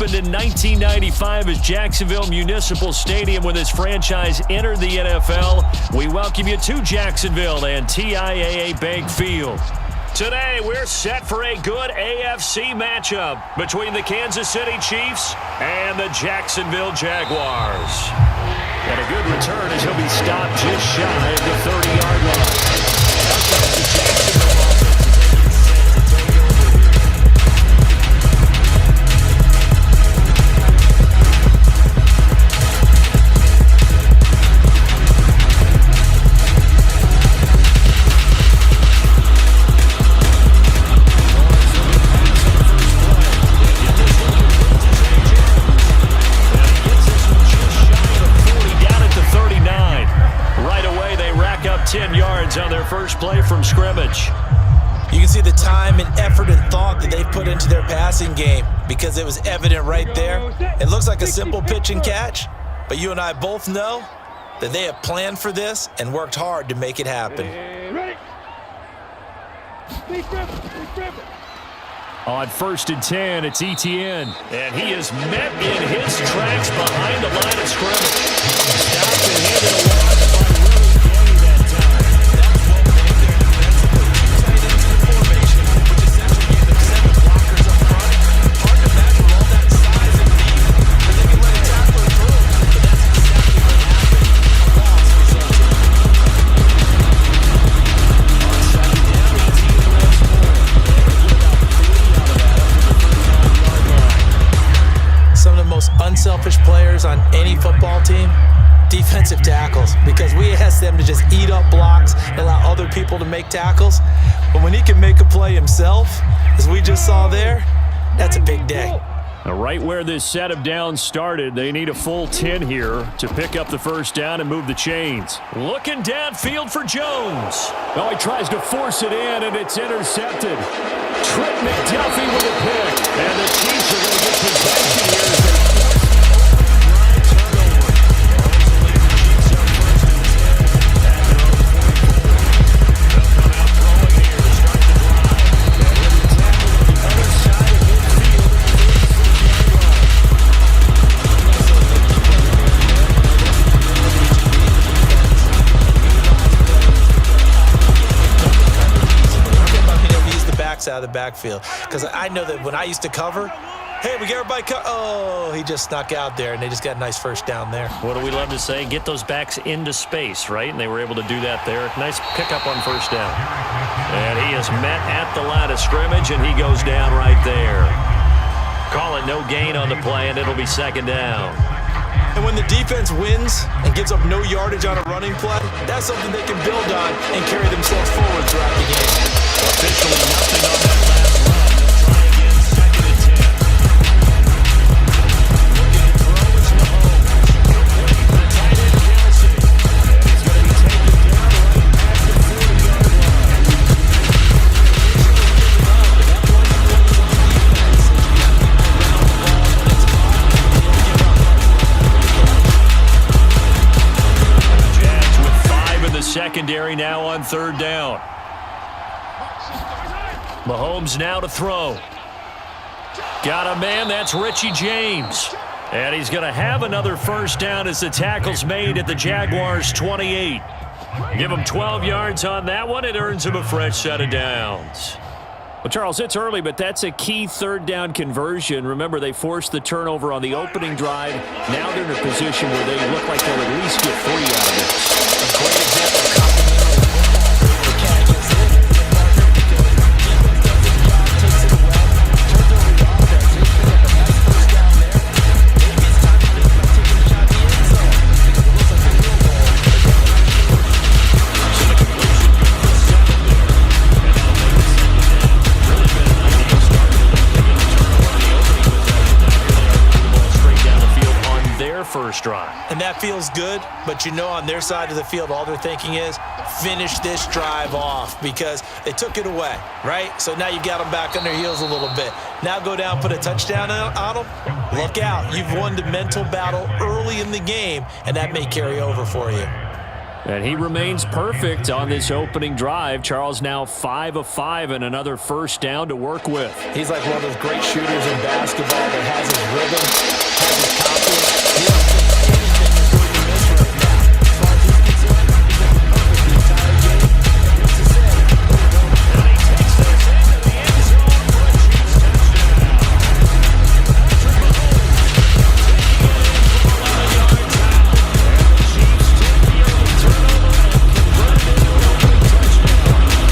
opened in 1995 as Jacksonville Municipal Stadium when this franchise entered the NFL. We welcome you to Jacksonville and TIAA Bank Field. Today, we're set for a good AFC matchup between the Kansas City Chiefs and the Jacksonville Jaguars. And a good return as he'll be stopped just shy of the 30-yard line. On their first play from scrimmage. You can see the time and effort and thought that they've put into their passing game because it was evident right there. It looks like a simple pitch and catch, but you and I both know that they have planned for this and worked hard to make it happen. On 1st and 10, it's Etienne. And he is met in his tracks behind the line of scrimmage. Stopped and handed away. Unselfish players on any football team, defensive tackles, because we ask them to just eat up blocks and allow other people to make tackles. But when he can make a play himself, as we just saw there, that's a big day. Now, right where this set of downs started, they need a full 10 here to pick up the first down and move the chains. Looking downfield for Jones. Oh, he tries to force it in, and it's intercepted. Trent McDuffie with a pick. And the Chiefs are going to get possession here as they out of the backfield, because I know that when I used to cover, hey, we get everybody he just snuck out there, and they just got a nice first down there. What do we love to say? Get those backs into space, right? And they were able to do that there. Nice pickup on first down. And he is met at the line of scrimmage, and he goes down right there. Call it no gain on the play, and it'll be second down. And when the defense wins and gives up no yardage on a running play, that's something they can build on and carry themselves forward throughout the game. Officially nothing on that last run. They'll try again, 2nd and 10. Looking to throw is Mahomes. The tight end, Kelsey. And he's going to be taken down right at the 40-yard line. The Jags with 5 in the secondary now on 3rd down. Mahomes now to throw. Got a man, that's Richie James. And he's going to have another first down as the tackle's made at the Jaguars' 28. Give him 12 yards on that one. It earns him a fresh set of downs. Well, Charles, it's early, but that's a key 3rd down conversion. Remember, they forced the turnover on the opening drive. Now they're in a position where they look like they'll at least get 3 out of this. A great example. First drive. And that feels good, but you know on their side of the field, all they're thinking is finish this drive off because they took it away, right? So now you got them back on their heels a little bit. Now go down, put a touchdown on them. Look out. You've won the mental battle early in the game, and that may carry over for you. And he remains perfect on this opening drive. Charles now 5 of 5 and another first down to work with. He's like one of those great shooters in basketball that has his rhythm, has his confidence. He don't think anything is going to miss right now. As far as he's concerned, he's been perfect the entire game. And what's to say? And he takes this into the end zone for a Chiefs touchdown. Patrick Mahomes taking it in from 11 yards out. And the Chiefs take the early turnover and convert it into an opening touchdown. Well, the defensive coverage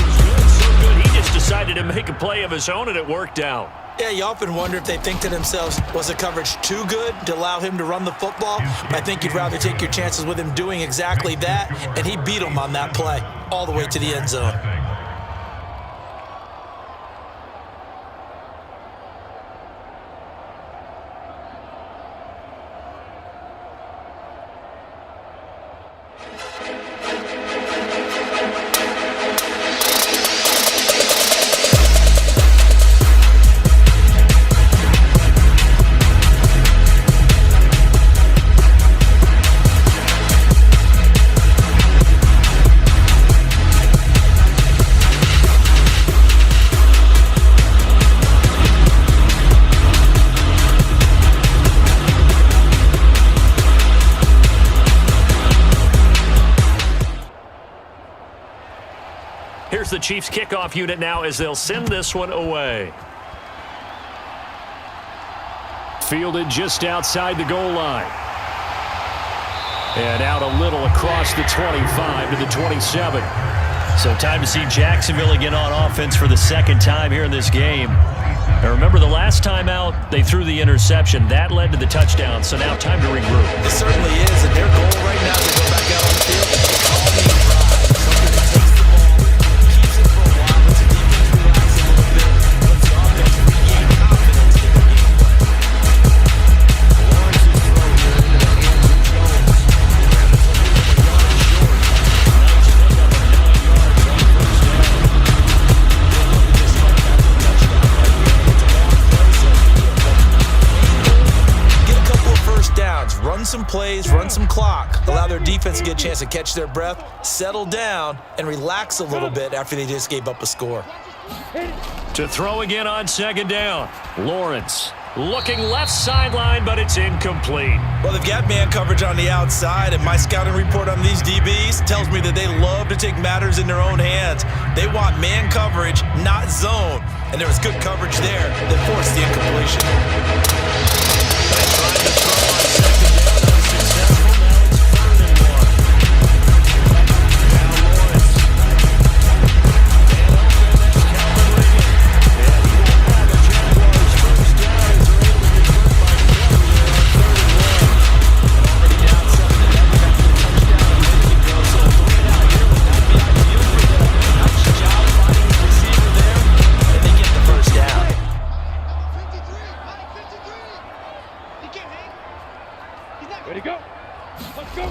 is good, so good he just decided to make a play of his own, and it worked out. Yeah, you often wonder if they think to themselves, was the coverage too good to allow him to run the football? I think you'd rather take your chances with him doing exactly that, and he beat him on that play all the way to the end zone. Here's the Chiefs kickoff unit now as they'll send this one away. Fielded just outside the goal line. And out a little across the 25 to the 27. So time to see Jacksonville again on offense for the second time here in this game. Now remember, the last time out, they threw the interception. That led to the touchdown, so now time to regroup. It certainly is, and their goal right now is to go back out on the field and call me a drive. Something that takes the ball, keeps it for a while, lets the defense relax a little bit, lets the offense regain confidence in the gameplay. Lawrence's throw here into the hands of Jones. And it's a little bit yard short. Nice pickup of 9 yards on first down. They're looking just like that for a touchdown right here. It's a long play, so get a couple of first downs, run some plays, run some clock, allow their defense to get a chance to catch their breath, settle down, and relax a little bit after they just gave up a score. To throw again on second down. Lawrence looking left sideline, but it's incomplete. Well, they've got man coverage on the outside, and my scouting report on these DBs tells me that they love to take matters in their own hands. They want man coverage, not zone. And there was good coverage there that forced the incompletion. And trying to throw on second down, unsuccessful. Now it's 3rd and 1. Now Lawrence. And open, that's Calvin Regan. And he will have the Jaguars first down as they're able to convert by 20 there on 3rd and 1. Already down 7-0 after the touchdown a minute ago, so a 3-and-out here would not be ideal for them. Nice job finding the receiver there, and they get the first down. 53, Mike 53. He can't hang. He's not ready to go. Let's go.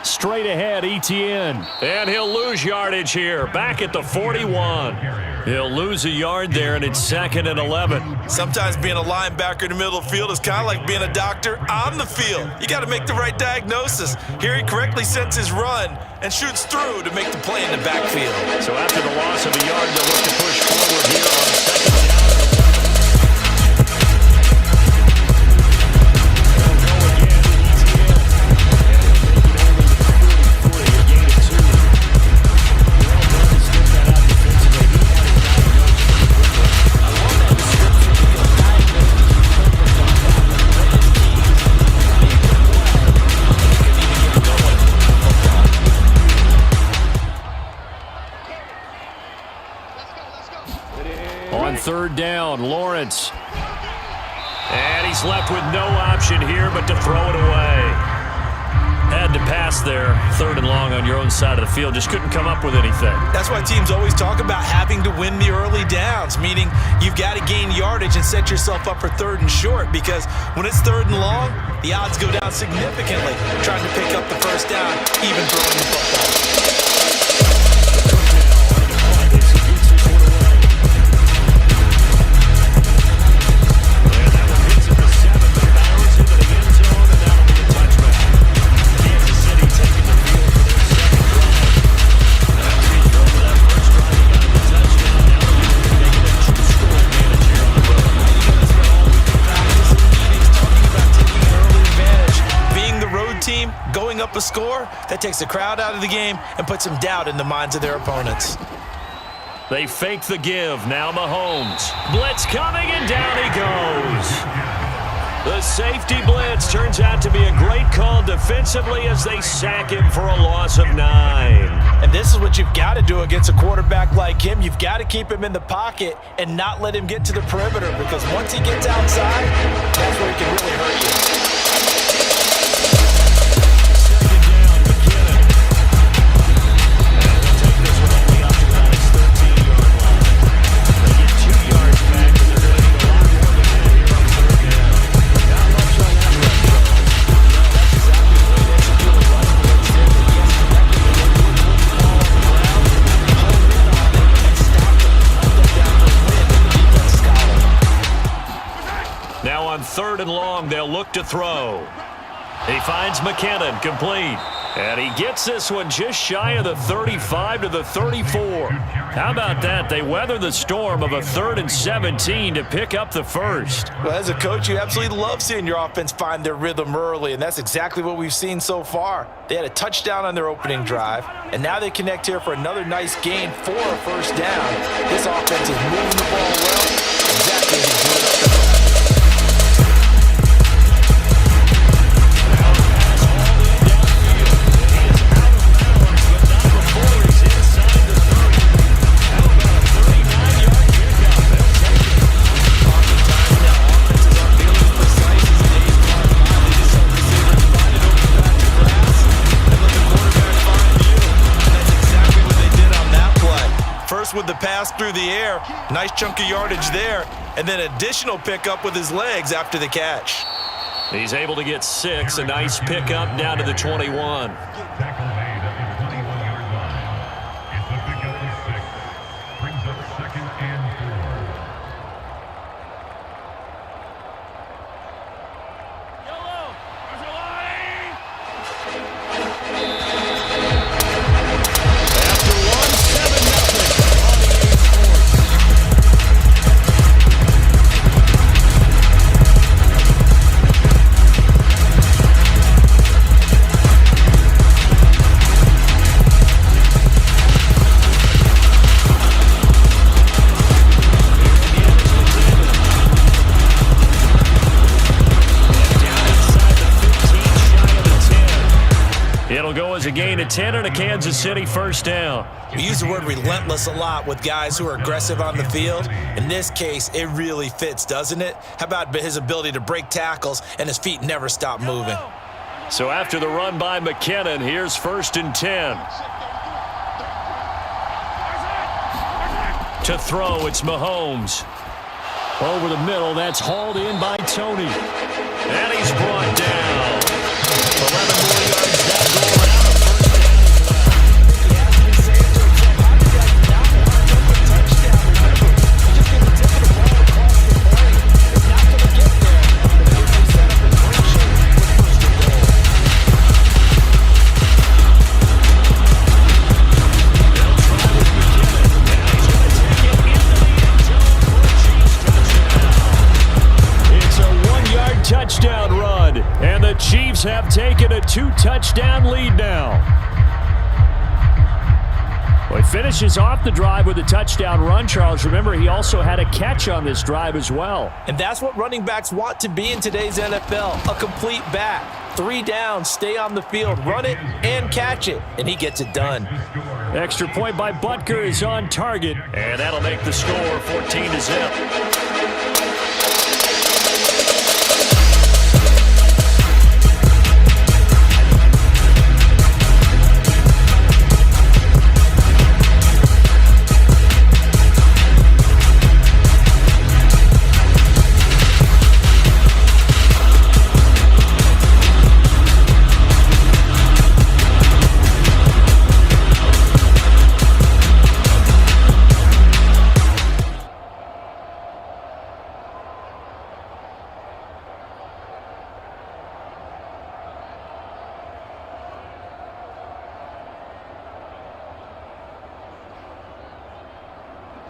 Straight ahead, Etienne. And he'll lose yardage here. Back at the 41. He'll lose a yard there, and it's 2nd and 11. Sometimes being a linebacker in the middle of the field is kind of like being a doctor on the field. You got to make the right diagnosis. Here he correctly sets his run and shoots through to make the play in the backfield. So after the loss of a yard, they'll look to push forward here on 2nd down. They'll go again, Etienne. And he'll take it only to 33, a gain of 2. Well done to skip that out defensively. He had it diagnosed pretty quickly. I love that description because diagnosis is focused on that. The play is key. Being quick well, he couldn't even get going. On 3rd down, Lawrence. And he's left with no option here but to throw it away. Had to pass there, 3rd and long on your own side of the field. Just couldn't come up with anything. That's why teams always talk about having to win the early downs, meaning you've got to gain yardage and set yourself up for 3rd and short, because when it's 3rd and long, the odds go down significantly trying to pick up the first down, even throwing the football. And that one hits at the 7, but bounds into the end zone, and that'll be a touchback. up a score, that takes the crowd out of the game and puts some doubt in the minds of their opponents. They fake the give. Now Mahomes. Blitz coming, and down he goes. The safety blitz turns out to be a great call defensively as they sack him for a loss of 9. And this is what you've got to do against a quarterback like him. You've got to keep him in the pocket and not let him get to the perimeter, because once he gets outside, that's where he can really hurt you. Now on 3rd and long, they'll look to throw. He finds McKinnon, complete. And he gets this one just shy of the 35 to the 34. How about that? They weather the storm of a 3rd and 17 to pick up the first. Well, as a coach, you absolutely love seeing your offense find their rhythm early, and that's exactly what we've seen so far. They had a touchdown on their opening drive, and now they connect here for another nice gain for a first down. This offense is moving the ball well, exactly as he drew it up. With the pass through the air, nice chunk of yardage there, and then additional pickup with his legs after the catch. He's able to get 6, a nice pickup down to the 21. A gain of 10 and a Kansas City first down. We use the word relentless a lot with guys who are aggressive on the field. In this case, it really fits, doesn't it? How about his ability to break tackles and his feet never stop moving? So after the run by McKinnon, here's 1st and 10. To throw, it's Mahomes. Over the middle, that's hauled in by Tony. And he's brought down. 11 more yards that goal around. Touchdown run, and the Chiefs have taken a 2-touchdown lead now. Well, he finishes off the drive with a touchdown run, Charles. Remember, he also had a catch on this drive as well. And that's what running backs want to be in today's NFL, a complete back. 3 downs, stay on the field, run it, and catch it, and he gets it done. Extra point by Butker is on target, and that'll make the score 14-0.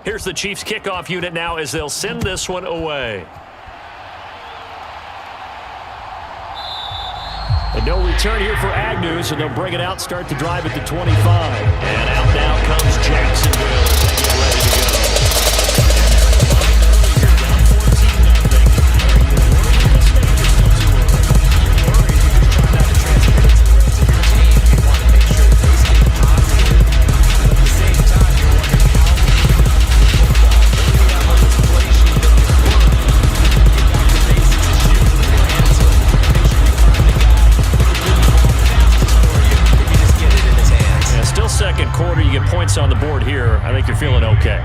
Here's the Chiefs kickoff unit now as they'll send this one away. And no return here for Agnew, so they'll bring it out, start the drive at the 25. And out now comes Jacksonville as they get ready to go. Second quarter, you get points on the board here. I think you're feeling okay.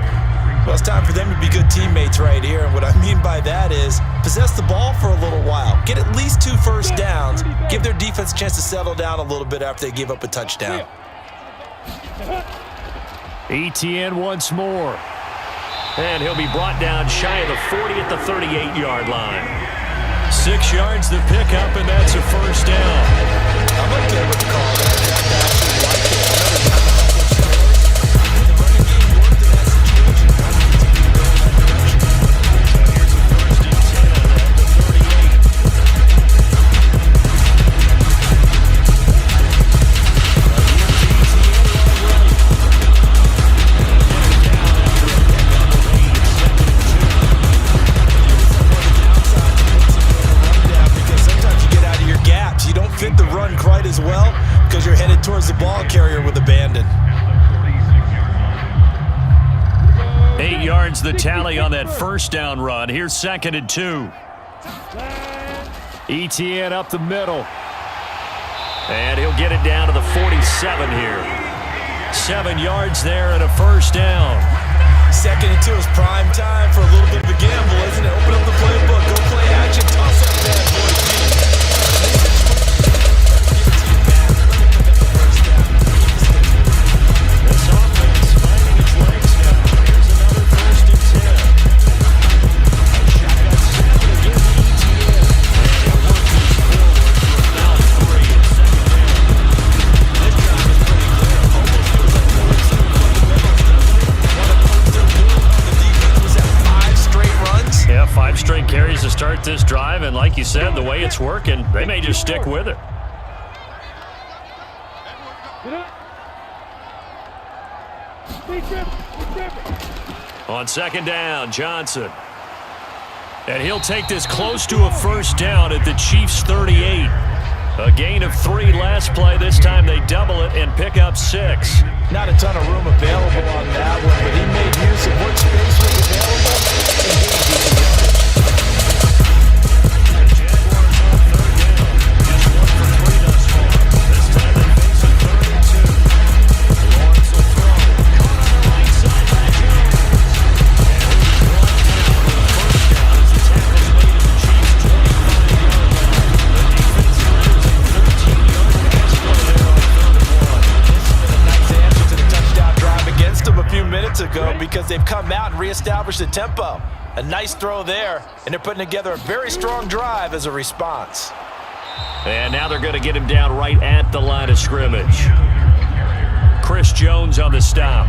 Well, it's time for them to be good teammates right here. And what I mean by that is possess the ball for a little while. Get at least 2 first downs. Give their defense a chance to settle down a little bit after they give up a touchdown. ETN once more. And he'll be brought down shy of the 40 at the 38-yard line. 6 yards to pick up, and that's a first down. I'm okay with the call there. Fit the run quite as well because you're headed towards the ball carrier with abandon. 8 yards the tally on that first down run. Here's 2nd and 2. ETN up the middle. And he'll get it down to the 47 here. 7 yards there and a first down. 2nd and 2 is prime time for a little bit of a gamble, isn't it? Open up the playbook, go play action, toss that bad boy. Straight carries to start this drive, and like you said, the way it's working, they may just stick with it. On 2nd down, Johnson. And he'll take this close to a first down at the Chiefs' 38. A gain of 3 last play. This time they double it and pick up 6. Not a ton of room available on that one, but he made use of what space was available. Ago because they've come out and reestablished the tempo. A nice throw there, and they're putting together a very strong drive as a response. And now they're going to get him down right at the line of scrimmage. Chris Jones on the stop.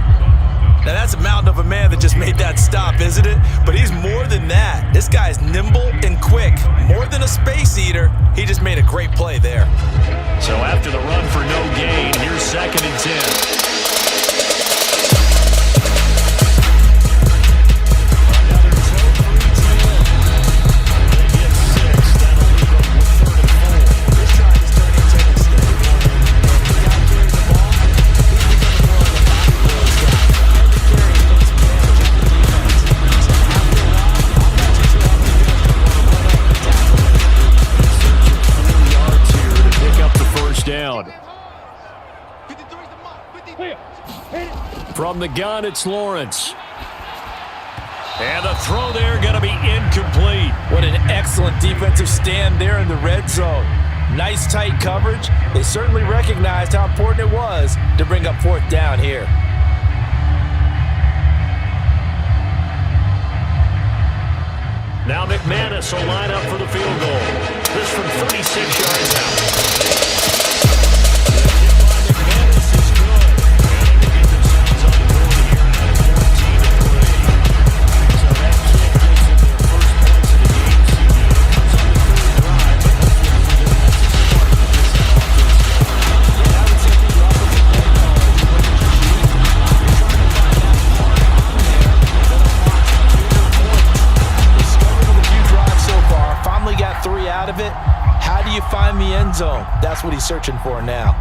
Now that's a mountain of a man that just made that stop, isn't it? But he's more than that. This guy's nimble and quick. More than a space eater, he just made a great play there. So after the run for no gain, here's 2nd and 10. From the gun, it's Lawrence. And the throw there going to be incomplete. What an excellent defensive stand there in the red zone. Nice tight coverage. They certainly recognized how important it was to bring up 4th down here. Now McManus will line up for the field goal. This from 36 yards out. out of it. How do you find the end zone? That's what he's searching for now.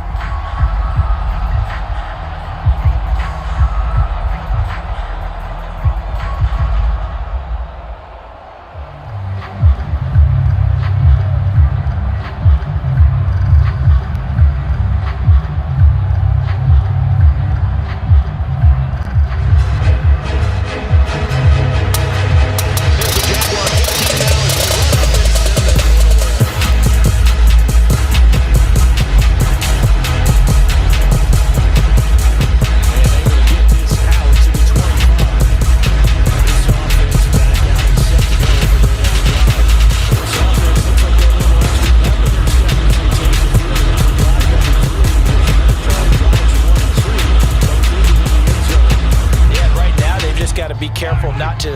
Be careful not to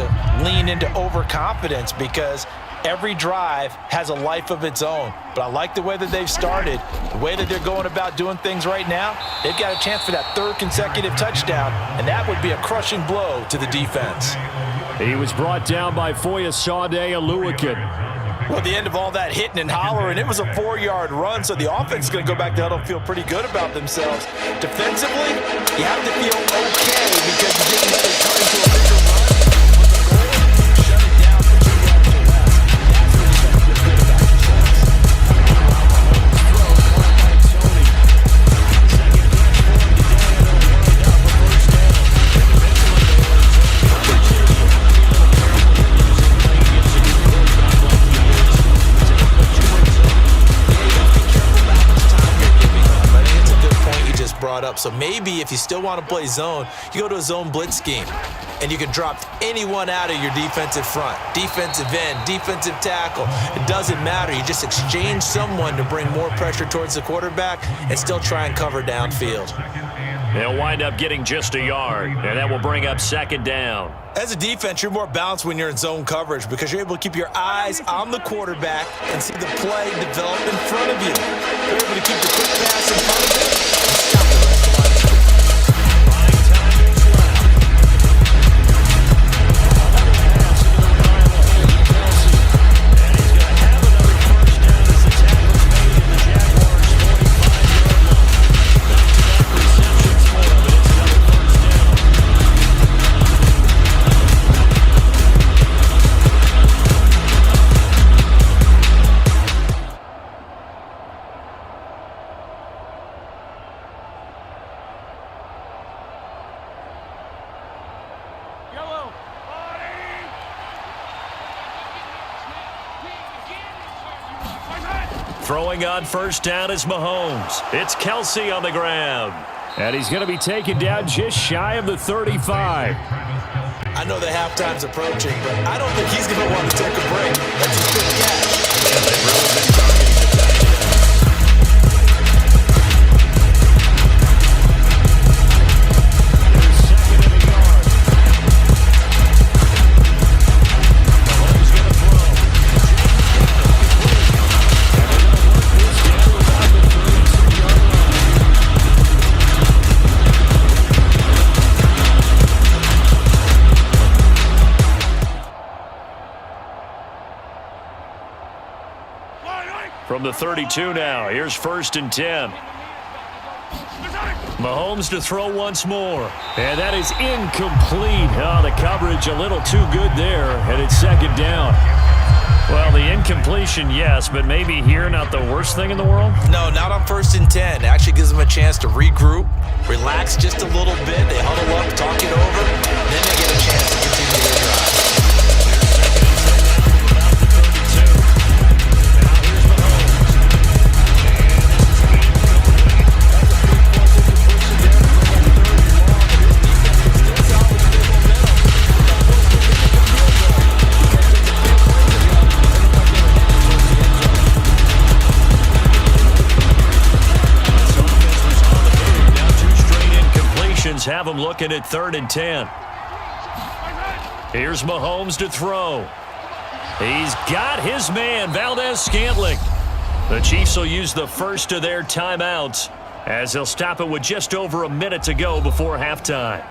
lean into overconfidence because every drive has a life of its own. But I like the way that they've started, the way that they're going about doing things right now. They've got a chance for that third consecutive touchdown, and that would be a crushing blow to the defense. He was brought down by Foyesade Aluakin. Well, at the end of all that hitting and hollering, it was a 4-yard run, so the offense is going to go back to huddle and feel pretty good about themselves. Defensively, you have to feel okay because you didn't let it turn into a bigger run. But the goal is to shut it down for 2 yards or less. That's when you start to feel good about yourselves. Mahomes throws one by Tony. Second catch for him today, and they'll wind up a first down. Brought up. So maybe if you still want to play zone, you go to a zone blitz scheme and you can drop anyone out of your defensive front, defensive end, defensive tackle. It doesn't matter. You just exchange someone to bring more pressure towards the quarterback and still try and cover downfield. They'll wind up getting just a yard, and that will bring up second down. As a defense, you're more balanced when you're in zone coverage because you're able to keep your eyes on the quarterback and see the play develop in front of you. You're able to keep the quick pass in front of you and stop the rest of the line. Buying time is left. Another pass into the reliable hold of Kelsey. And he's going to have another first down as the tackle's made in the Jaguars' 45-yard line. Back-to-back receptions for him, and it's another first down. Throwing on first down is Mahomes. It's Kelsey on the ground. And he's going to be taken down just shy of the 35. I know that halftime's approaching, but I don't think he's going to want to take a break. That's his big catch. Yeah, they've really been targeting the touchdown. Here's second and a yard. Mahomes going to throw. From the 32 now, here's first and 10. Mahomes to throw once more. And that is incomplete. Oh, the coverage a little too good there, and it's second down. Well, the incompletion, yes, but maybe here not the worst thing in the world? No, not on first and 10. It actually gives them a chance to regroup, relax just a little bit. They huddle up, talk it over, then they get a chance to continue their drive. Have him looking at 3rd and 10. Here's Mahomes to throw. He's got his man, Valdez-Scantling. The Chiefs will use the first of their timeouts as they'll stop it with just over a minute to go before halftime.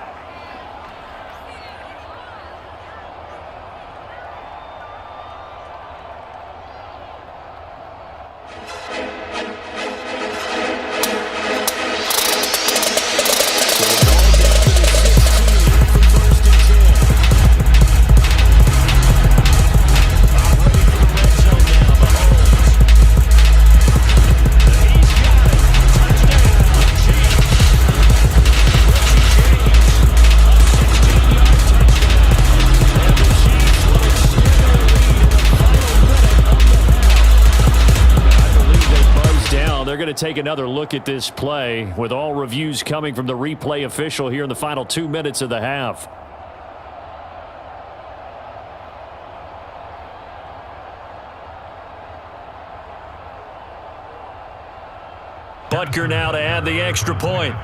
take another look at this play with all reviews coming from the replay official here in the final 2 minutes of the half. Butker now to add the extra point.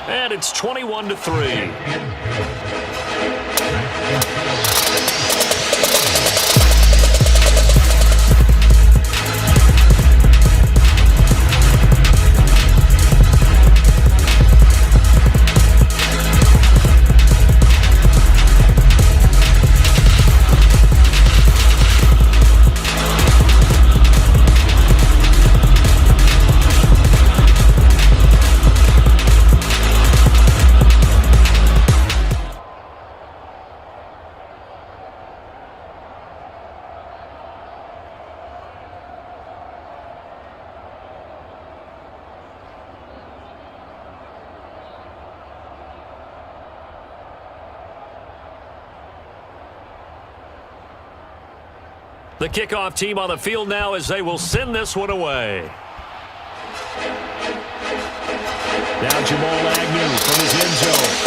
And it's 21-3. The kickoff team on the field now as they will send this one away. Now Jamal Agnew from his end zone.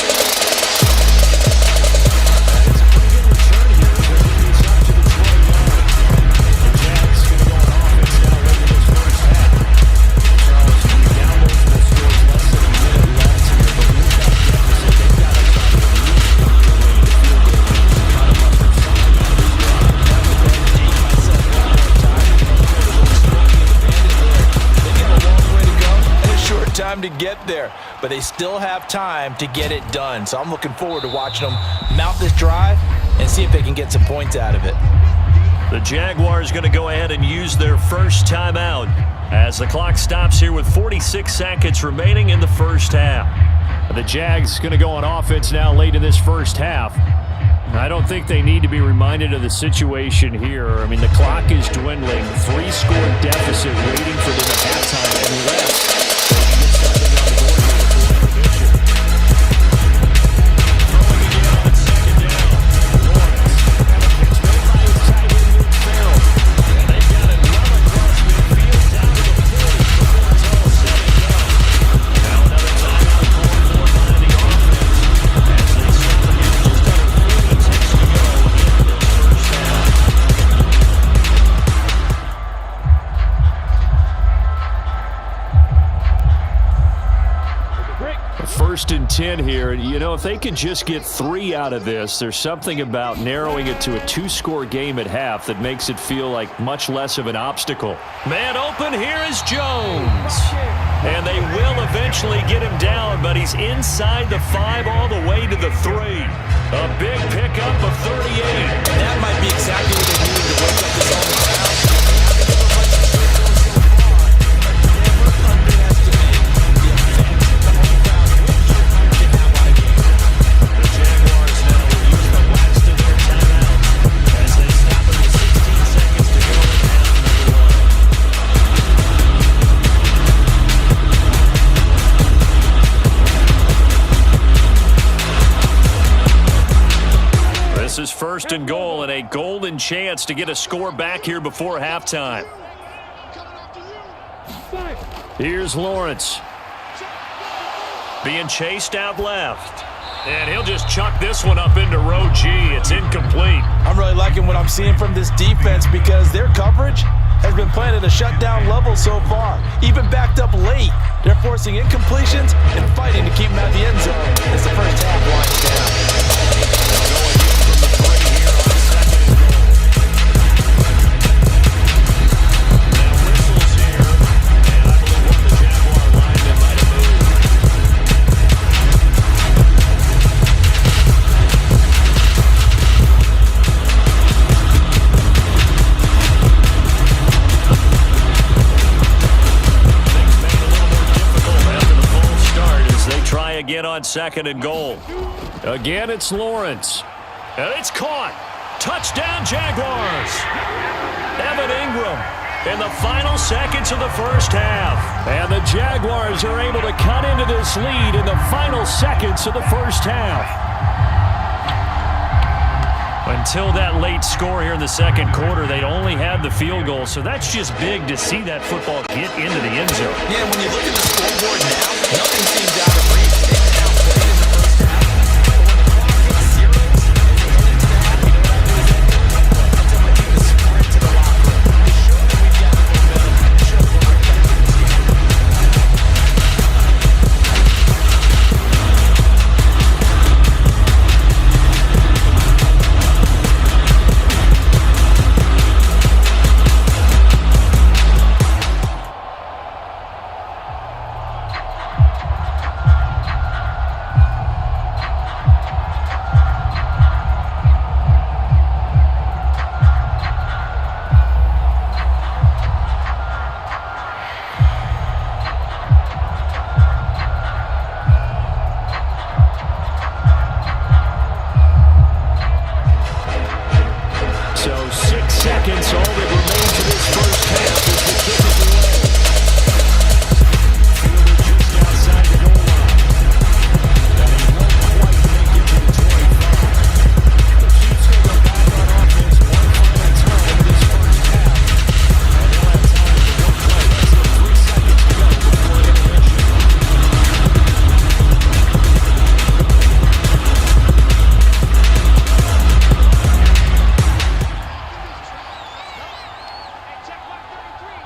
To get there, but they still have time to get it done. So I'm looking forward to watching them mount this drive and see if they can get some points out of it. The Jaguars going to go ahead and use their first timeout as the clock stops here with 46 seconds remaining in the first half. The Jags going to go on offense now late in this first half. I don't think they need to be reminded of the situation here. I mean, the clock is dwindling. 3-score deficit waiting for them at halftime unless First and 10 here. You know, if they could just get 3 out of this, there's something about narrowing it to a 2-score game at half that makes it feel like much less of an obstacle. Man open, here is Jones. And they will eventually get him down, but he's inside the 5 all the way to the 3. A big pickup of 38. That might be exactly what they needed to wake up this whole crowd. This is first and goal and a golden chance to get a score back here before halftime. Here's Lawrence. Being chased out left. And he'll just chuck this one up into row G. It's incomplete. I'm really liking what I'm seeing from this defense because their coverage has been playing at a shutdown level so far. Even backed up late, they're forcing incompletions and fighting to keep them out of the end zone as the first half winds down. Again on second and goal. Again, it's Lawrence. And it's caught. Touchdown, Jaguars. Evan Ingram in the final seconds of the first half. And the Jaguars are able to cut into this lead in the final seconds of the first half. Until that late score here in the second quarter, they only had the field goal, so that's just big to see that football get into the end zone. Yeah, when you look at the scoreboard now, nothing seems out of reach. They've now played in the first half. But when the clock hits zero, as they head into the half, you know what I do is I tell my team to sprint to the locker room. To show that we've got the momentum, to show that we're right back in this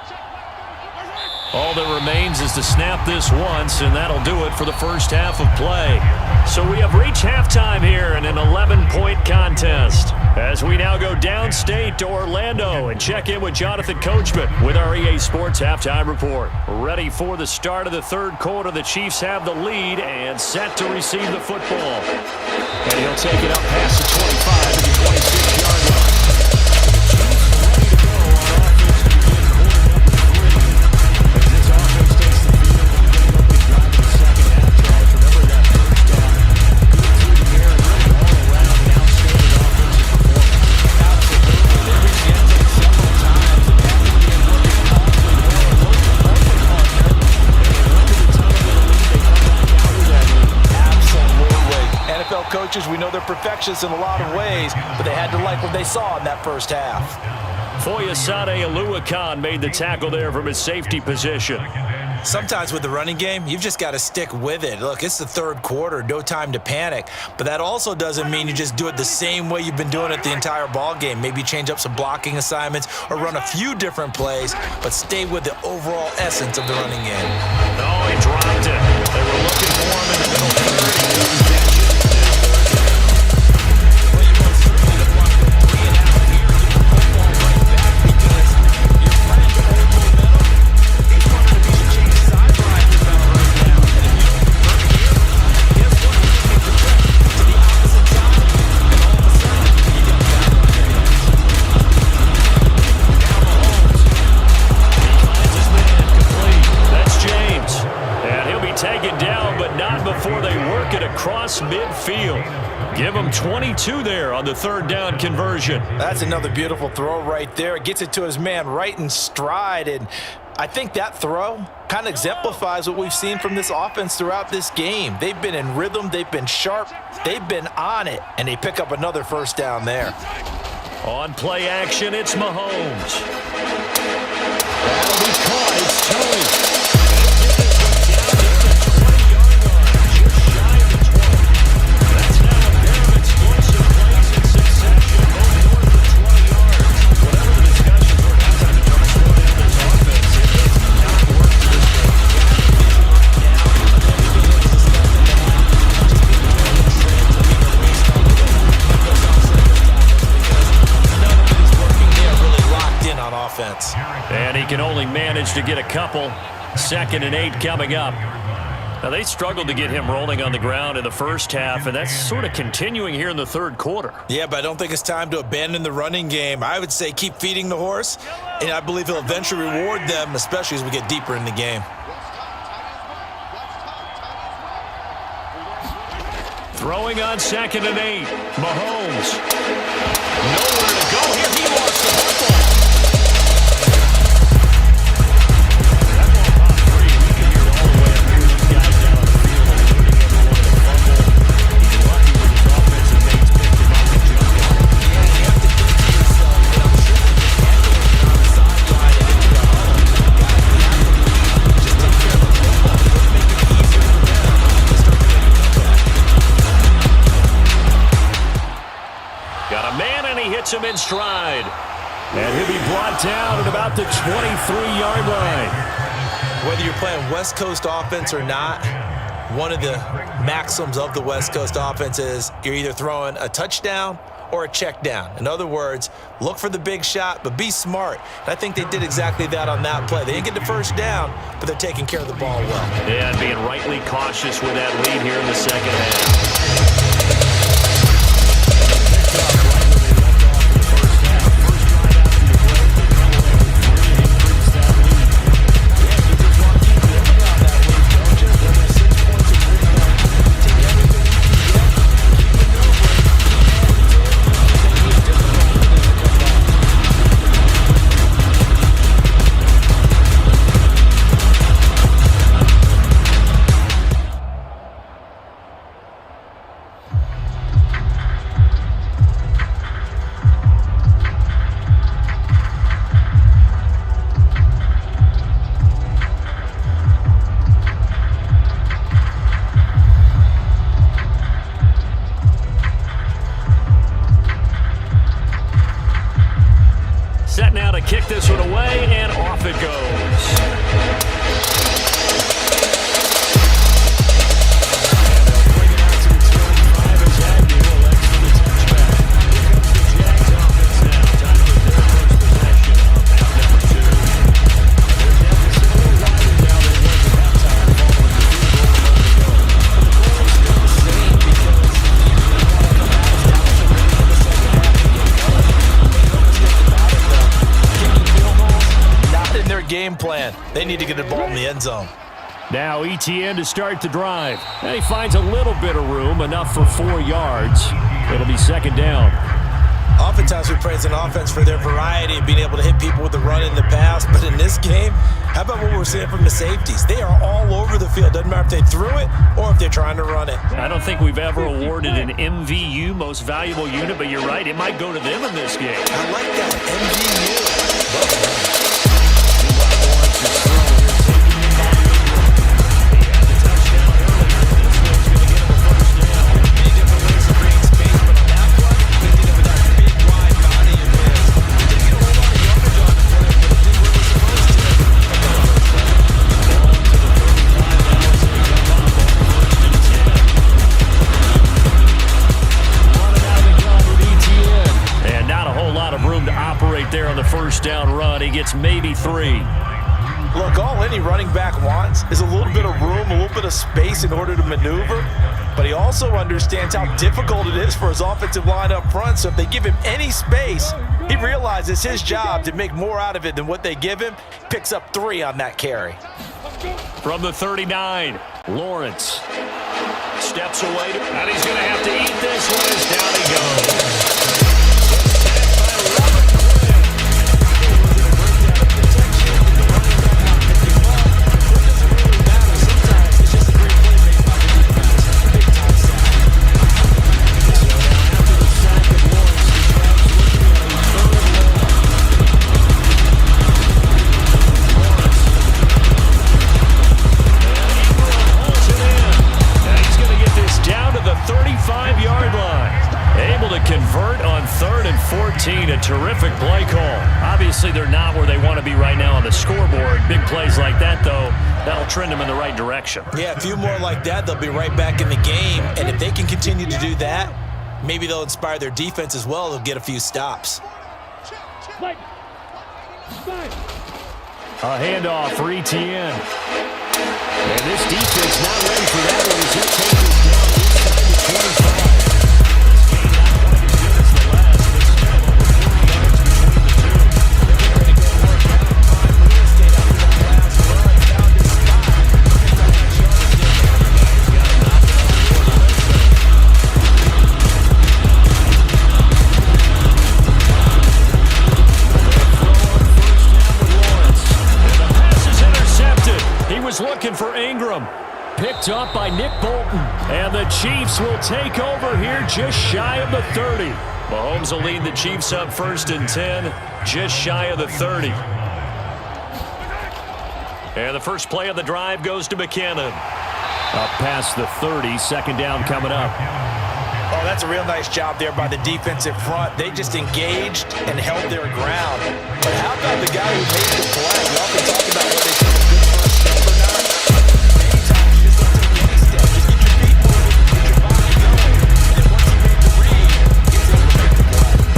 game. All that remains is to snap this once, and that'll do it for the first half of play. So we have reached halftime here in an 11-point contest. As we now go downstate to Orlando and check in with Jonathan Coachman with our EA Sports Halftime Report. Ready for the start of the third quarter. The Chiefs have the lead and set to receive the football. And he'll take it up past the 25 to the 26-yard line. Coaches, we know they're perfectionists in a lot of ways, but they had to like what they saw in that first half. Foyesade Oluwakan made the tackle there from his safety position. Sometimes with the running game, you've just got to stick with it. Look, it's the third quarter, no time to panic. But that also doesn't mean you just do it the same way you've been doing it the entire ball game. Maybe change up some blocking assignments or run a few different plays, but stay with the overall essence of the running game. No, he dropped it. They were looking for him in the middle third. Midfield. Give him 22 there on the third down conversion. That's another beautiful throw right there. It gets it to his man right in stride, and I think that throw kind of exemplifies what we've seen from this offense throughout this game. They've been in rhythm, they've been sharp, they've been on it, and they pick up another first down there. On play action, it's Mahomes. That'll be caught. It's Tony. And he can only manage to get a couple. 2nd and 8 coming up. Now, they struggled to get him rolling on the ground in the first half, and that's sort of continuing here in the third quarter. Yeah, but I don't think it's time to abandon the running game. I would say keep feeding the horse, and I believe he'll eventually reward them, especially as we get deeper in the game. Throwing on 2nd and 8. Mahomes. Nowhere to go here. He lost the football. hits him in stride. And he'll be brought down at about the 23-yard line. Whether you're playing West Coast offense or not, one of the maxims of the West Coast offense is you're either throwing a touchdown or a check down. In other words, look for the big shot, but be smart. And I think they did exactly that on that play. They didn't get the first down, but they're taking care of the ball well. Yeah, and being rightly cautious with that lead here in the second half. Set now to kick this one away, and off it goes. Game plan. They need to get the ball in the end zone. Now ETN to start the drive. And he finds a little bit of room, enough for 4 yards. It'll be second down. Oftentimes we praise an offense for their variety of being able to hit people with the run in the pass, but in this game, how about what we're seeing from the safeties? They are all over the field. Doesn't matter if they threw it or if they're trying to run it. I don't think we've ever awarded an MVU, most valuable unit, but you're right, it might go to them in this game. I like that, MVU. There on the first down run. He gets maybe 3. Look, all any running back wants is a little bit of room, a little bit of space in order to maneuver, but he also understands how difficult it is for his offensive line up front, so if they give him any space, he realizes it's his job to make more out of it than what they give him. Picks up 3 on that carry. From the 39, Lawrence steps away, and he's going to have to eat this one as down he goes. A terrific play call. Obviously, they're not where they want to be right now on the scoreboard. Big plays like that, though, that'll trend them in the right direction. Yeah, a few more like that, they'll be right back in the game. And if they can continue to do that, maybe they'll inspire their defense as well. They'll get a few stops. A handoff for ETN. And this defense not ready for that one as he'll take this down inside the 25. Looking for Ingram. Picked up by Nick Bolton. And the Chiefs will take over here just shy of the 30. Mahomes will lead the Chiefs up 1st and 10, just shy of the 30. And the first play of the drive goes to McKinnon. Up past the 30, second down coming up. Oh, that's a real nice job there by the defensive front. They just engaged and held their ground. But how about the guy who made the play? We often talk about whether they take a good first step or not. Many times you just don't take any step. Just get your feet moving, get your body going. And then once he made the read, he's able to make the play.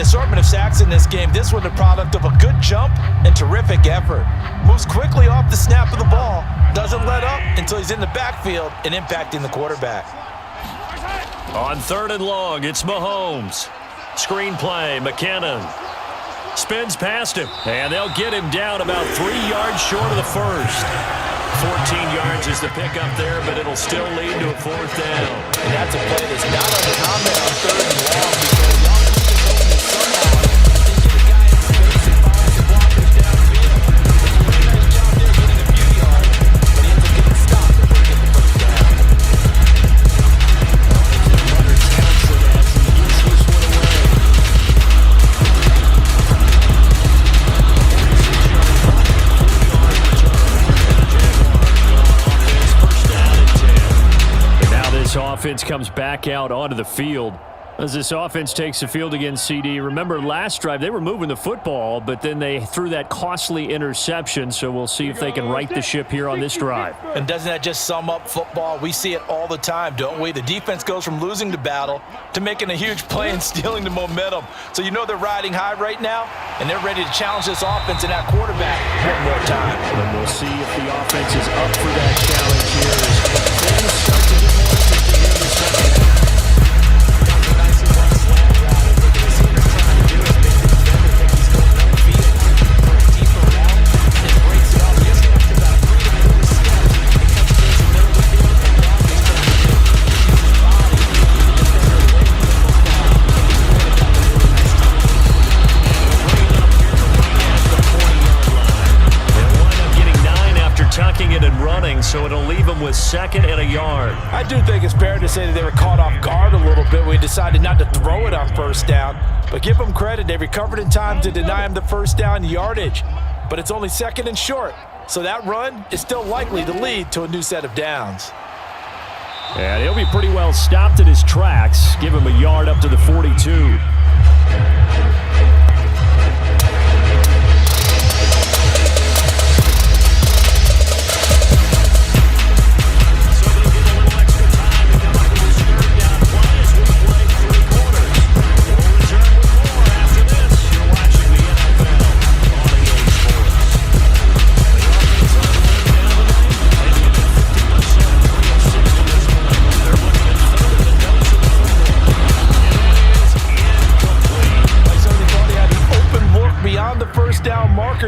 Assortment of sacks in this game. This one the product of a good jump and terrific effort. Moves quickly off the snap of the ball. Doesn't let up until he's in the backfield and impacting the quarterback. On 3rd and long, it's Mahomes. Screen play, McKinnon. Spins past him, and they'll get him down about 3 yards short of the first. 14 yards is the pickup there, but it'll still lead to a 4th down. And that's a play that's not uncommon on 3rd and long because offense comes back out onto the field as this offense takes the field against CD. Remember, last drive, they were moving the football, but then they threw that costly interception, so we'll see if they can right the ship here on this drive. And doesn't that just sum up football? We see it all the time, don't we? The defense goes from losing the battle to making a huge play and stealing the momentum. So you know they're riding high right now, and they're ready to challenge this offense and that quarterback one more time. And we'll see if the offense is up for that challenge here as things start to get more interesting here in the second half. So it'll leave them with 2nd and a yard. I do think it's fair to say that they were caught off guard a little bit when we decided not to throw it on 1st down. But give them credit. They recovered in time to deny him the 1st down yardage. But it's only 2nd and short. So that run is still likely to lead to a new set of downs. And he'll be pretty well stopped in his tracks. Give him a yard up to the 42.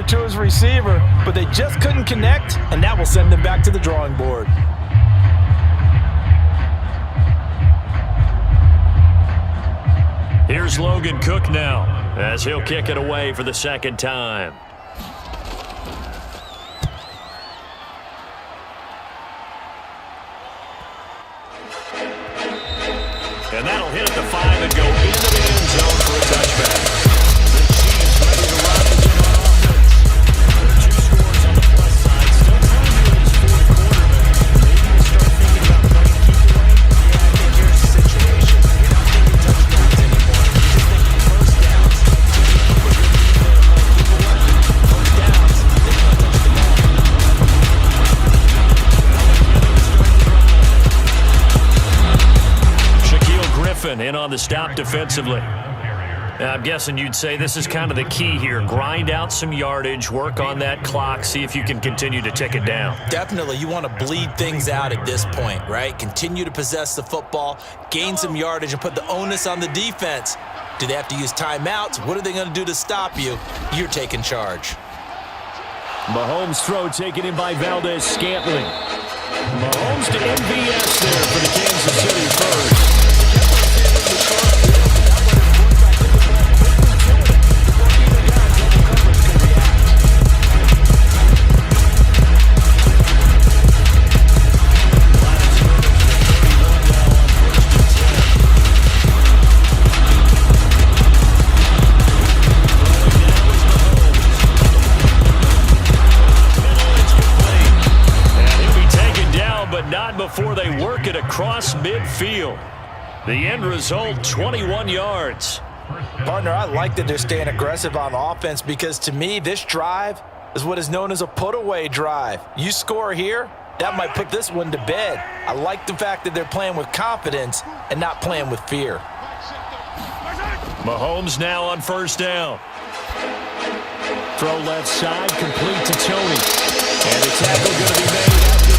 To his receiver, but they just couldn't connect, and that will send them back to the drawing board. Here's Logan Cook now, as he'll kick it away for the 2nd time. And that'll hit at the 5 and go into the end zone for a touchback. In on the stop defensively. I'm guessing you'd say this is kind of the key here. Grind out some yardage, work on that clock, see if you can continue to tick it down. Definitely. You want to bleed things out at this point, right? Continue to possess the football, gain some yardage, and put the onus on the defense. Do they have to use timeouts? What are they going to do to stop you? You're taking charge. Mahomes' throw taken in by Valdez-Scantling. Mahomes to MVS there for the Kansas City first. across midfield. The end result, 21 yards. Partner, I like that they're staying aggressive on offense because to me, this drive is what is known as a put-away drive. You score here, that might put this one to bed. I like the fact that they're playing with confidence and not playing with fear. Mahomes now on first down. Throw left side, complete to Tony. And the tackle going to be made after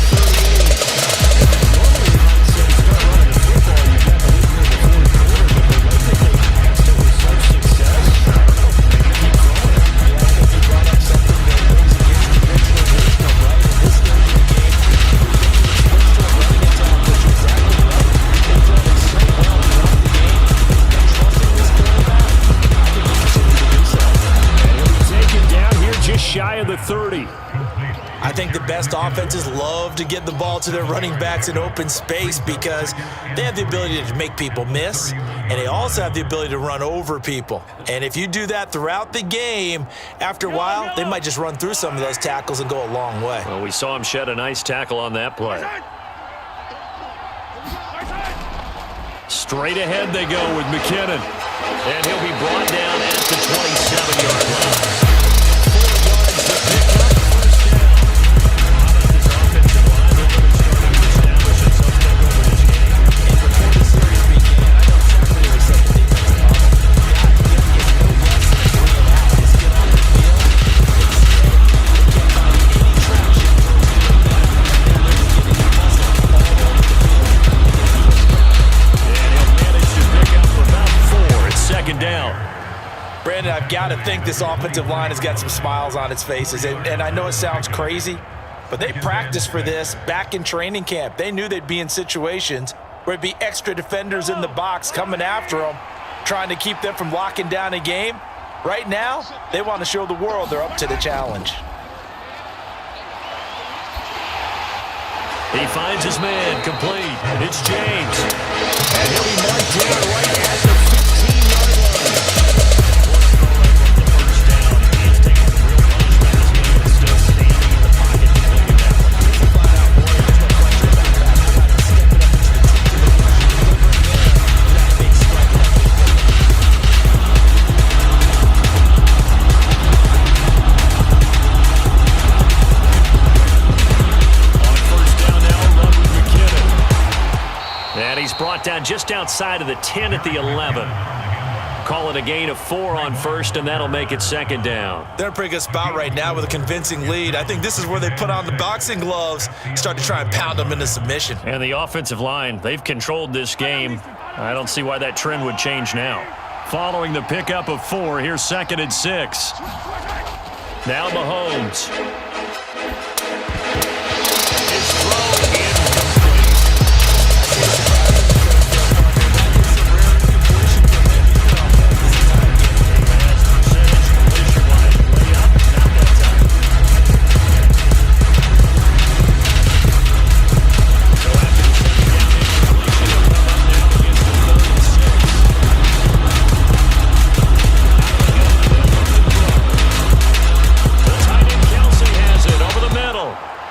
30. I think the best offenses love to get the ball to their running backs in open space because they have the ability to make people miss, and they also have the ability to run over people. And if you do that throughout the game, after a while, they might just run through some of those tackles and go a long way. Well, we saw him shed a nice tackle on that play. Straight ahead they go with McKinnon. And he'll be brought down at the 27-yard line. I've got to think this offensive line has got some smiles on its faces. And I know it sounds crazy, but they practiced for this back in training camp. They knew they'd be in situations where it'd be extra defenders in the box coming after them, trying to keep them from locking down a game. Right now, they want to show the world they're up to the challenge. He finds his man, complete. It's James. And he'll be marked down right at the 15-yard line. He's brought down just outside of the 10 at the 11. Call it a gain of 4 on first, and that'll make it second down. They're in a pretty good spot right now with a convincing lead. I think this is where they put on the boxing gloves, start to try and pound them into submission. And the offensive line, they've controlled this game. I don't see why that trend would change now. Following the pickup of 4, here's 2nd and 6. Now Mahomes. His throw incomplete.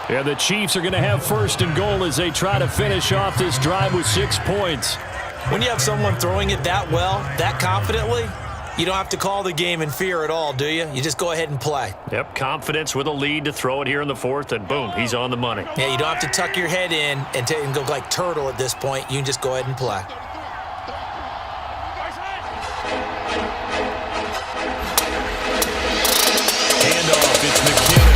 And the Chiefs are going to have first and goal as they try to finish off this drive with 6 points. When you have someone throwing it that well, that confidently, you don't have to call the game in fear at all, do you? You just go ahead and play. Yep, confidence with a lead to throw it here in the 4th, and boom, he's on the money. Yeah, you don't have to tuck your head in and go like turtle at this point. You can just go ahead and play. Handoff, it's McKinnon.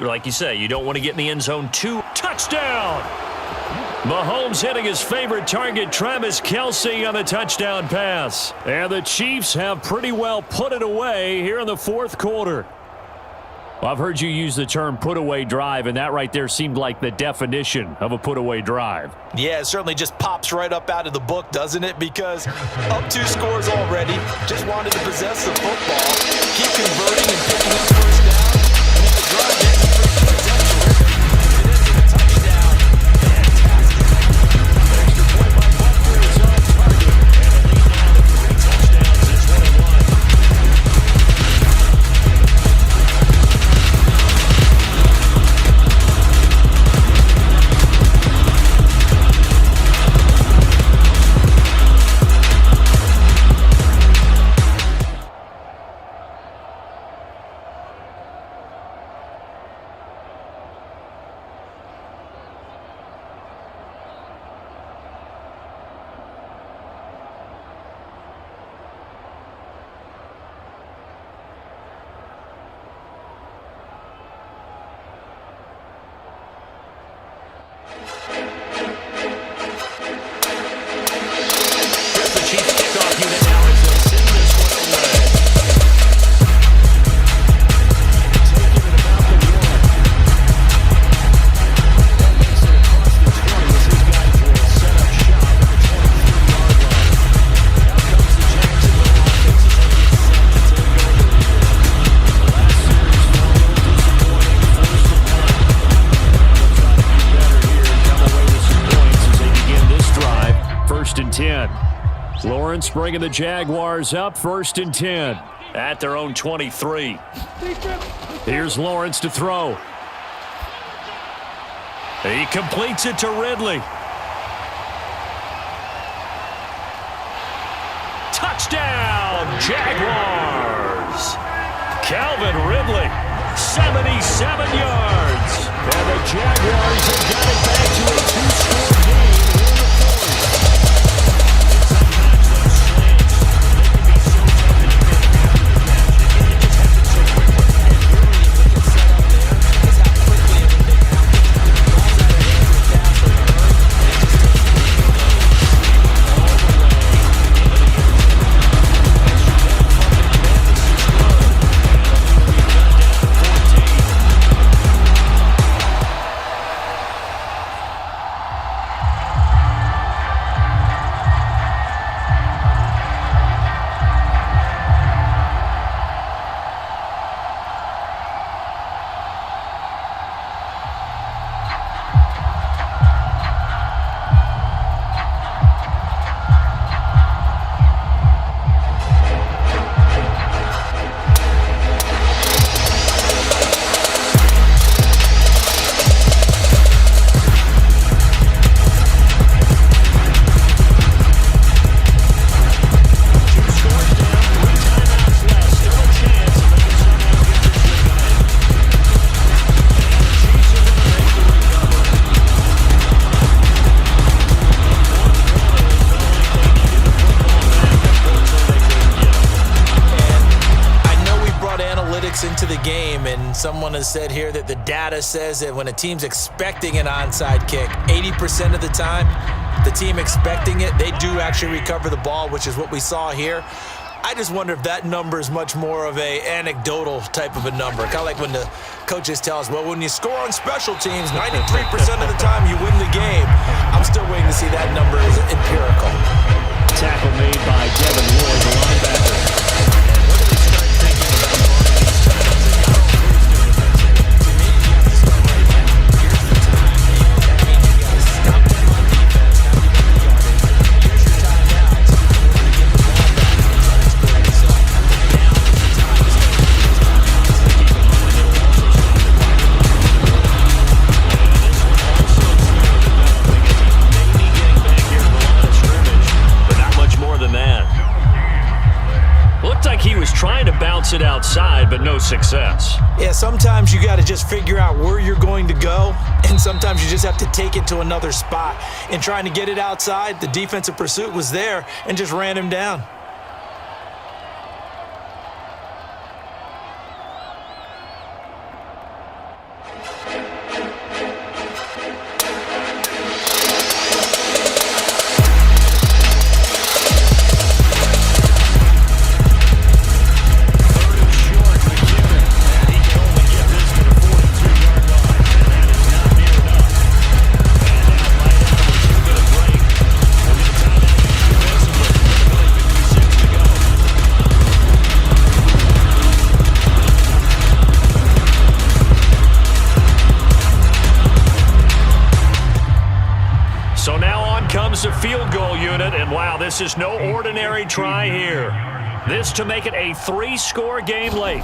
Like you say, you don't want to get in the end zone. 2 touchdown. Mahomes hitting his favorite target, Travis Kelce, on the touchdown pass. And the Chiefs have pretty well put it away here in the 4th quarter. Well, I've heard you use the term put-away drive, and that right there seemed like the definition of a put-away drive. Yeah, it certainly just pops right up out of the book, doesn't it? Because up 2 scores already, just wanted to possess the football, keep converting and picking up first down. And if the drive ends in 3 points afterward, it ends in a touchdown. Fantastic. Extra point by Butler is on target. And a lead now to 3 touchdowns at 21. Lawrence bringing the Jaguars up 1st and 10 at their own 23. Here's Lawrence to throw. He completes it to Ridley. Touchdown, Jaguars! Calvin Ridley, 77 yards. And the Jaguars have got it back to a 2-score game. Into the game, and someone has said here that the data says that when a team's expecting an onside kick, 80% of the time, the team expecting it, they do actually recover the ball, which is what we saw here. I just wonder if that number is much more of a anecdotal type of a number, kind of like when the coaches tell us, well, when you score on special teams, 93% of the time you win the game. I'm still waiting to see that number is empirical. Tackle made by Devin Lloyd, the linebacker. It outside, but no success. Yeah, sometimes you got to just figure out where you're going to go, and sometimes you just have to take it to another spot. In trying to get it outside, the defensive pursuit was there and just ran him down. Third and short, McKinnon. And he can only get this This is no ordinary try here. This to make it a 3-score game late.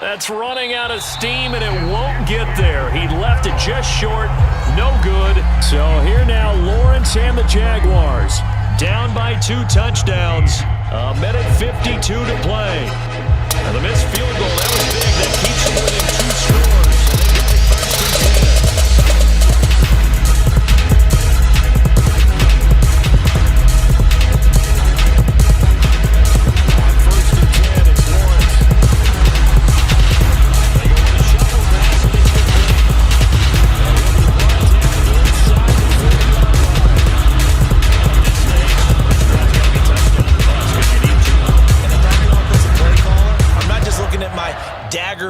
That's running out of steam, and it won't get there. He left it just short. No good. So here now, Lawrence and the Jaguars down by 2 touchdowns. 1:52 to play. And the missed field goal, that was big. That keeps them within 2 scores.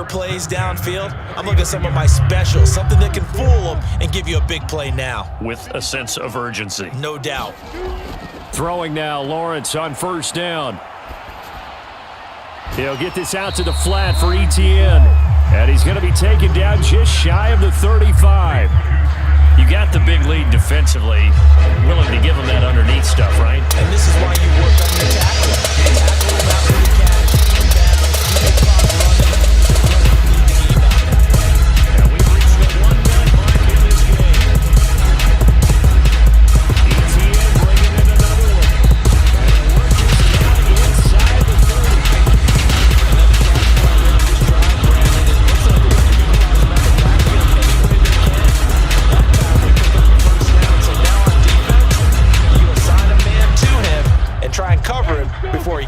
Plays downfield, I'm looking at some of my specials, something that can fool them and give you a big play now. With a sense of urgency. No doubt. Throwing now, Lawrence on first down. He'll get this out to the flat for Etienne. And he's going to be taken down just shy of the 35. You got the big lead defensively. Willing to give him that underneath stuff, right? And this is why you work on your tackle. Tackle him out for the catch. Keep the clock running.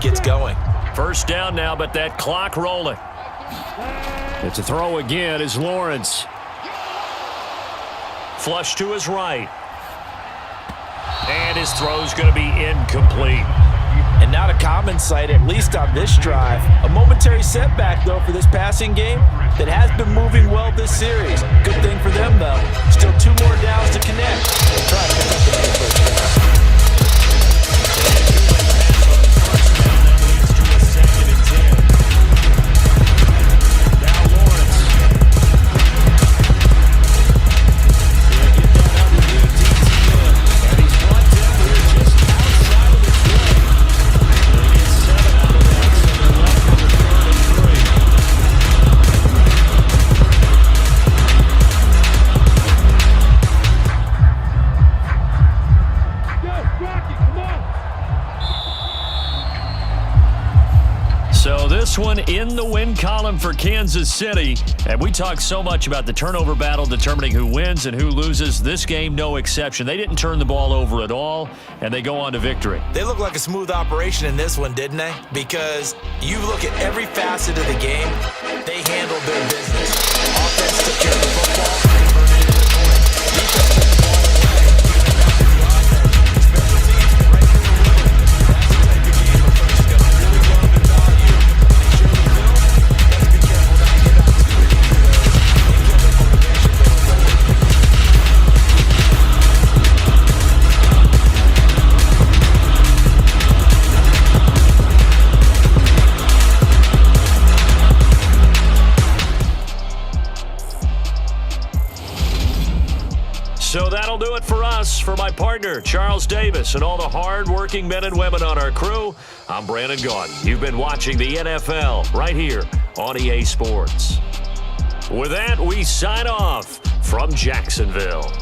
Gets going. First down now, but that clock rolling. It's a throw again as Lawrence. Flush to his right. And his throw's going to be incomplete. And not a common sight, at least on this drive. A momentary setback, though, for this passing game that has been moving well this series. Good thing for them, though. Still 2 more downs to connect. They'll try to pick up the first down. One in the win column for Kansas City. And we talk so much about the turnover battle determining who wins and who loses. This game, no exception. They didn't turn the ball over at all, and they go on to victory. They look like a smooth operation in this one, didn't they? Because you look at every facet of the game, they handled their business. Offense took care of the football, converted it into points. Defense took the ball away, giving it back to the offense. Special teams right through the middle. That's the type of game a coach is going to really love and value. So that'll do it for us. For my partner, Charles Davis, and all the hard-working men and women on our crew, I'm Brandon Gaudin. You've been watching the NFL right here on EA Sports. With that, we sign off from Jacksonville.